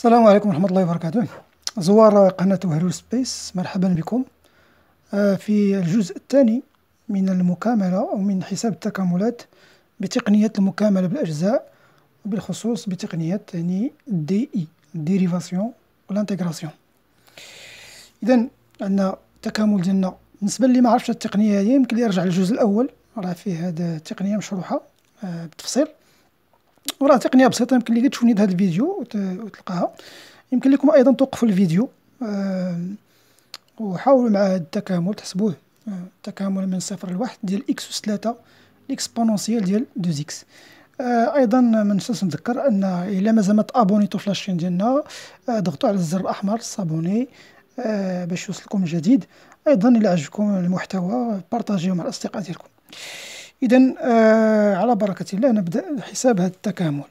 السلام عليكم ورحمة الله وبركاته. زوار قناة هيرو سبيس، مرحبا بكم. في الجزء الثاني من المكاملة أو من حساب التكاملات بتقنية المكاملة بالأجزاء، بالخصوص بتقنية دي إي ديريفاسيون والانتغراسيون. إذا عندنا التكامل ديالنا. بالنسبة اللي ما عرفش التقنية هذه يمكن يرجع للجزء الأول، راه فيه هذه التقنية مشروحة بالتفصيل، وراه تقنية بسيطة. يمكن لك تشوفني هذا الفيديو وتلقاها. يمكن لكم أيضا توقفوا الفيديو وحاولوا مع هذا التكامل تحسبوه. تكامل من 0 ل 1 ديال إكس أس 3 لإكسبونونسيال ديال 2 إكس. أيضا ما ننساش نذكر أن إلا مازال ما تابونيتو في لاشين ديالنا، ضغطوا على الزر الأحمر صابوني باش يوصلكم جديد. أيضا إلا عجبكم المحتوى بارطاجيوه مع الأصدقاء ديالكم. إذا على بركة الله نبدأ حساب هذا التكامل.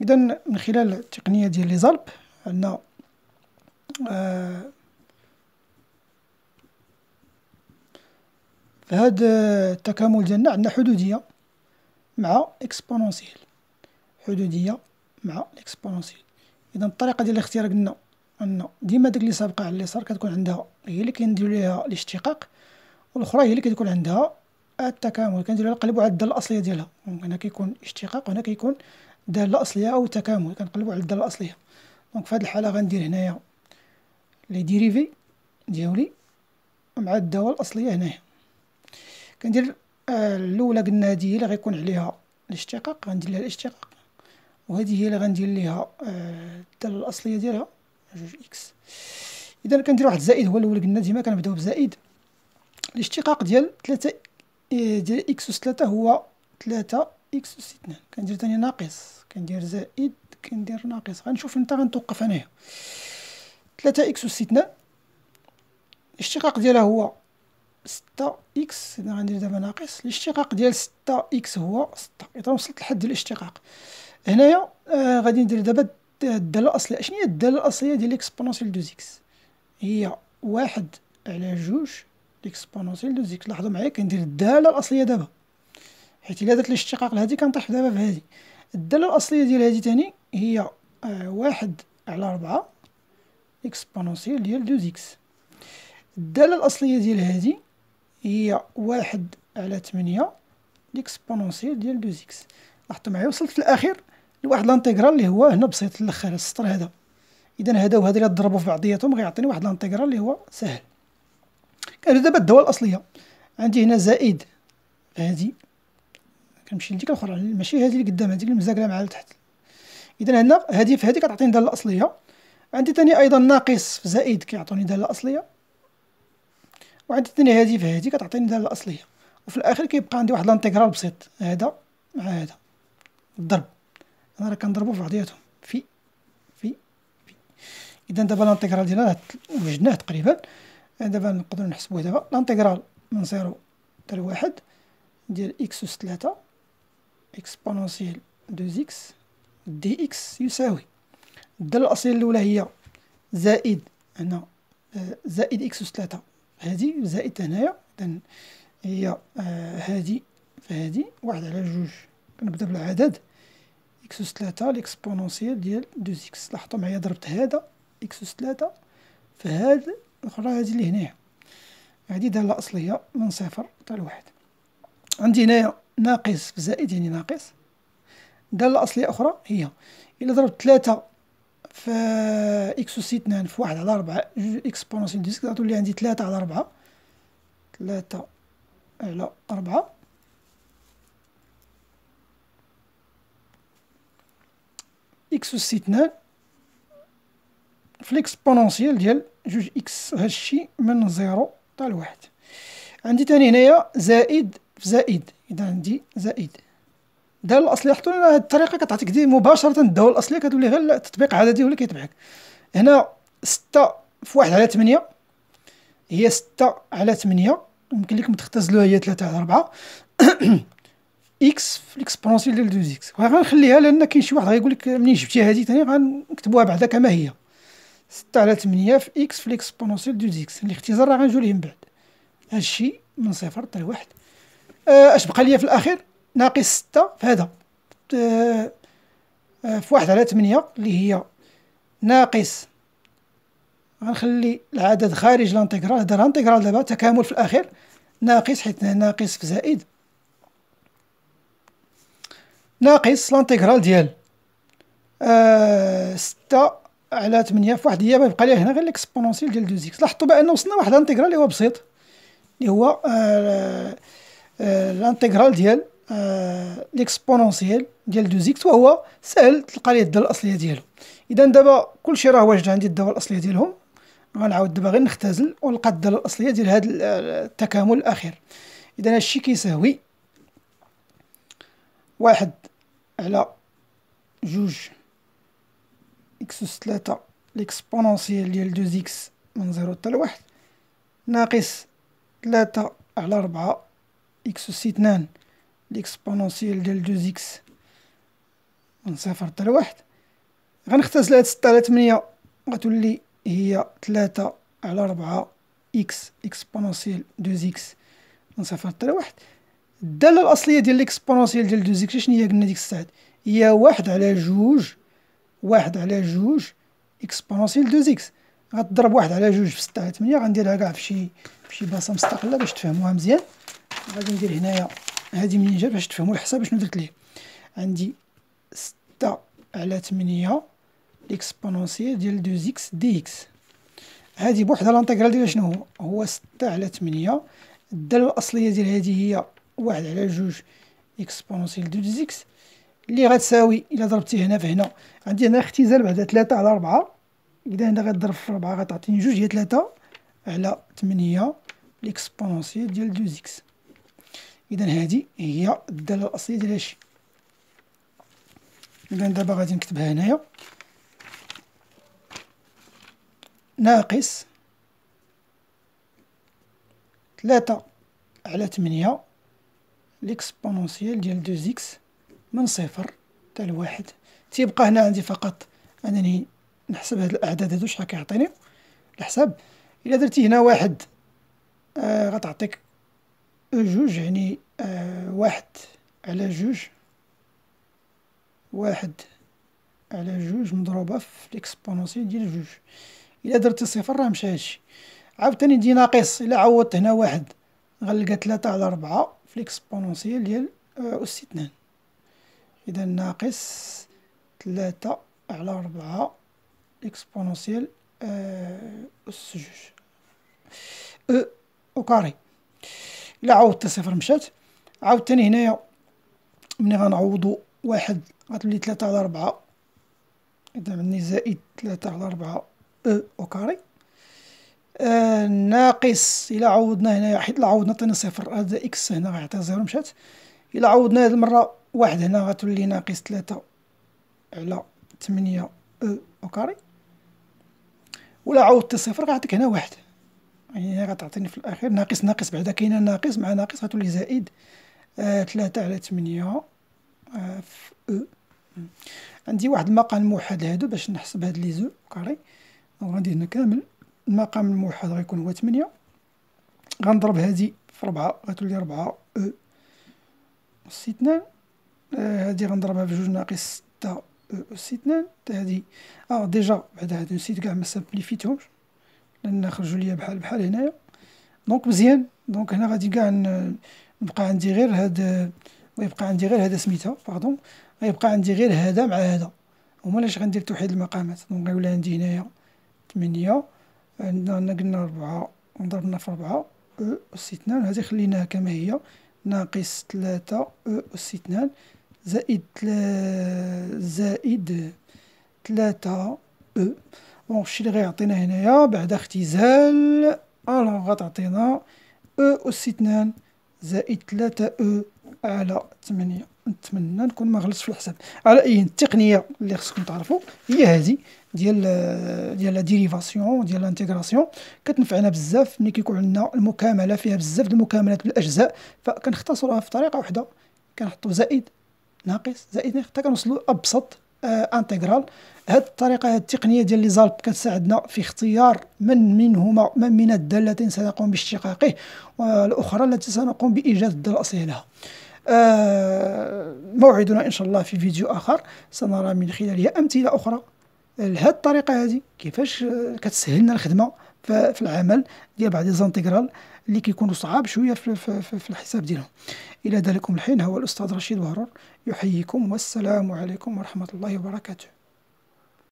إذا من خلال التقنية ديال لي زالب عندنا في هذا التكامل ديالنا عندنا حدودية مع اكسبونونسيال، حدودية مع اكسبونونسيال. إذا الطريقة ديال الاختيار قلنا أن ديما ديك اللي سابقة على اليسار كتكون عندها هي اللي كنديرو ليها الاشتقاق، والأخرى هي اللي كتكون عندها التكامل، كنديرو نقلبو على الدالة الأصلية ديالها. هنا كيكون اشتقاق وهنا كيكون دالة أصلية أو تكامل، كنقلبو على الدالة الأصلية. دونك في هذه الحالة غندير هنايا لي ديريفي ديالي مع الدالة الأصلية هنايا. كندير الأولى قلنا هذه هي اللي غيكون عليها الاشتقاق، غندير ليها الاشتقاق، وهذه هي اللي غندير ليها الدالة الأصلية ديالها جوج إكس. إذا كندير واحد الزائد، هو الأول قلنا ديما كنبداو بزائد. الاشتقاق ديال 3 ديال إكس أس 3 هو 3 إكس أس 2. كندير تاني ناقص، كندير زائد، كندير ناقص. غنشوف نتا غنتوقف هنايا. 3 إكس أس 2 الاشتقاق ديالها هو 6 إكس. إذا غندير دابا ناقص، الاشتقاق ديال 6 إكس هو 6. إذا وصلت لحد الاشتقاق هنايا غادي ندير دابا الدالة الأصلية. شنو هي الدالة الأصلية ديال إكسبونونسيال 2 إكس؟ هي 1 على 2 إكسبونونسيال 2 إكس. لاحظوا معايا كندير الدالة الأصلية دابا، حيت إلا درت الاشتقاق لهادي كنطيح دابا في هادي. الدالة الأصلية ديال هادي تاني هي 1 على 4 إكسبونونسيال ديال 2 إكس. الدالة الأصلية ديال هادي هي 1 على 8 إكسبونونسيال ديال 2 إكس. لاحظتوا معايا وصلت في الأخير لواحد لانتيغرال اللي هو هنا بسيط الأخر السطر هذا. إذا هذا وهذا اللي ضربوا في بعضياتهم غيعطيني واحد لانتيغرال اللي هو سهل. كندير دابا الدالة الأصلية. عندي هنا زائد هادي، كنمشي لديك الأخرى ماشي هادي اللي قدام، هادي اللي مزاكلة مع لتحت. إذا هنا هادي في هادي كتعطيني دالة أصلية. عندي تاني أيضا ناقص في زائد كيعطوني دالة أصلية، وعندي تاني هادي في هادي كتعطيني دالة أصلية. وفي الأخير كيبقى عندي واحد لانتيغرال بسيط، هذا مع هذا الضرب. أنا راه كنضربو في بعضياتهم في. إذا دابا لانتيغرال ديالنا وجدناه تقريبا. دابا نقدرو نحسبوه. دابا لانتيغرال من 0 حتى 1 ديال إكس أس 3 إكسبونونسيال 2 إكس دي إكس يساوي الدالة الأصلية الأولى هي زائد هنا زائد إكس أس 3 هادي زائد هنايا. إذا هي هادي فهادي 1 على 2. كنبدا بالعدد إكس أس 3 لإكسبونونسيال ديال 2 إكس. لاحظتوا معايا ضربت هذا إكس أس 3 في هاد الأخرى هادي اللي هنايا. هادي دالة أصلية من 0 حتى ل 1. عندي هنايا ناقص في زائد يعني ناقص. دالة أصلية أخرى هي إلا ضربت 3 في إكس أس 2 في 1 على 4 إكسبونونسيال 2 إكس غتولي عندي 3 على 4. 3 على 4 إكس أس 2 في الإكسبونونسيال ديال 2 إكس. هادشي من 0 حتى ل 1. عندي تاني هنايا زائد في زائد. إذا عندي زائد الدالة الأصلية. لاحظتوا هاد الطريقة كتعطيك دي مباشرة الدالة الأصلية، كتولي غير التطبيق عددي هو اللي كيتبعك. هنا 6 في 1 على 8 هي 6 على 8. يمكن لكم تختزلوها هي 3 على 4 إكس في الإكسبونونسيال ديال 2 إكس. وغنخليها لأن كاين شي واحد غيقول لك منين جبتي هادي تاني غنكتبوها بعدا كما هي 6 على 8 في إكس في الإكسبونونسيال 2 إكس. الاختزال راه غنجيو ليه من بعد. هادشي من 0 حتى ل 1. اش بقى ليا في الأخير؟ ناقص 6 في هذا في 1 على 8 اللي هي ناقص، غنخلي العدد خارج لانتيغرال، هذا لانتيغرال دابا تكامل في الأخير، ناقص حيت ناقص في زائد، ناقص لانتيغرال ديال 6 على 8 في واحد هي يبقى ليها هنا غير ليكسبونونسيال ديال 2 إكس. لاحظتوا بأن وصلنا واحد لانتيغرال اللي هو بسيط، اللي هو لانتيغرال ديال ليكسبونونسيال ديال 2 إكس، وهو سهل تلقى ليه الدالة الأصلية ديالو. إذا دابا كلشي راه واجد عندي الدالة الأصلية ديالهم، غنعاود دابا غير نختزل ونلقى الدالة الأصلية ديال هذا التكامل الأخير. إذا هادشي كيساوي 1 على 2 إكس أس 3 ليكسبونونسيال ديال 2 إكس من 0 حتى ل 1 ناقص 3 على 4 إكس أس 2 ليكسبونونسيال ديال 2 إكس من 0 حتى ل 1. غنختزل هاد 6 على 8 غتولي هي 3 على 4 إكس إكسبونونسيال 2 إكس من 0 حتى ل 1. الدالة الأصلية ديال ليكسبونونسيال ديال 2 إكس شنو هي؟ قلنا ديك الساعات هي 1 على 2 1 على 2 إكسبونونسيال 2 إكس. غتضرب 1 على 2 في 6 على 8، غنديرها كاع في شي بلاصة مستقلة باش تفهموها مزيان. غادي ندير هنايا هادي منين جات باش تفهموا الحساب شنو درت ليه. عندي 6 على 8 ليكسبونونسيال ديال 2 إكس دي إكس، هادي بوحدها لانتيغرال ديالها شنو هو 6 على 8. الدالة الأصلية ديال هادي هي 1 على 2 إكسبونونسيال 2 إكس اللي غتساوي إلا دربتي هنا في هنا، عندي هنا اختزال بعدا 3 على 4، إذا هنا غتضرب في 4 غتعطيني 2 هي 3 على 8 ليكسبونونسيال ديال 2 إكس. إذا هادي هي الدالة الأصلية ديال هادشي. إذا دابا غادي نكتبها هنايا ناقص 3 على 8 ليكسبونونسيال ديال 2 إكس من 0 حتى ل 1. تيبقى هنا عندي فقط أنني نحسب هاد الأعداد هادو شحال كيعطيني الحساب. إلا درتي هنا 1 غتعطيك 2، يعني 1 على 2 1 على 2 مضروبة في ليكسبونونسيال ديال 2. إلا درتي 0 راه مشى هادشي. عاوتاني ندي ناقص، إلا عوضت هنا 1 غنلقى 3 على 4 في ليكسبونونسيال ديال أس 2. إذا ناقص 3 على 4 إكسبونونسيال أس 2 أو كاري. إلا عوضت 0 مشات. عاوتاني هنايا ملي غنعوضو 1 غتولي 3 على 4، إذا عندي زائد 3 على 4 أو كاري ناقص. إلا عوضنا هنايا حيت إلا عوضنا عطينا 0 هذا إكس هنا غيعطي 0 مشات. إلا عوضنا هاد المرة 1 هنا غتولي ناقص 3 على 8 أو كاري. ولا عوضت 0 غيعطيك هنا 1، يعني غتعطيني في الأخير ناقص ناقص بعدا كاينة ناقص مع ناقص غتولي زائد 3 على 8 في عندي واحد المقام الموحد لهادو باش نحسب هاد لي زو كاري. غندير هنا كامل المقام الموحد غيكون هو 8. غنضرب هادي في 4 غتولي 4 أس 2. هادي غنضربها في 2 ناقص 6 أس 2 حتى هادي ديجا بعدا هادو نسيت كاع مسامبليفيتهمش لأن خرجوا ليا بحال هنايا. دونك مزيان، دونك هنا غادي كاع نبقى عندي غير هاد، ويبقى عندي غير هذا سميتها باردون، غيبقى عندي غير هذا مع هذا، هما لاش غندير توحيد المقامات. دونك غيولي عندي هنايا 8 عندنا قلنا 4 ضربنا في 4 أس 2، هذه خليناها كما هي ناقص 3 أس 2 زائد 3 دونك الشي اللي غيعطينا هنايا بعد اختزال غتعطينا أس 2 زائد 3 على 8. نتمنى نكون ما غلطتش في الحساب. على أي التقنية اللي خصكم تعرفوا هي هذه ديال لا ديريفاسيون ديال لانتيغراسيون، كتنفعنا بزاف ملي كيكون عندنا المكاملة فيها بزاف د المكاملات بالأجزاء، فكنختصروها في طريقة واحدة، كنحطوا زائد ناقص زائد حتى كنوصلوا لأبسط انتغرال. هاد الطريقة، هاد التقنية ديال لي زالب كتساعدنا في اختيار من من الدالتين سنقوم باشتقاقه والأخرى التي سنقوم بإيجاد الدالة الأصلية لها. موعدنا إن شاء الله في فيديو آخر سنرى من خلالها أمثلة أخرى لهاد الطريقه هذه كيفاش كتسهل لنا الخدمه في العمل ديال بعض الزانتيغرال اللي كيكونوا صعاب شويه في الحساب ديالهم. الى ذلكم الحين هو الاستاذ رشيد بهرور يحييكم، والسلام عليكم ورحمه الله وبركاته.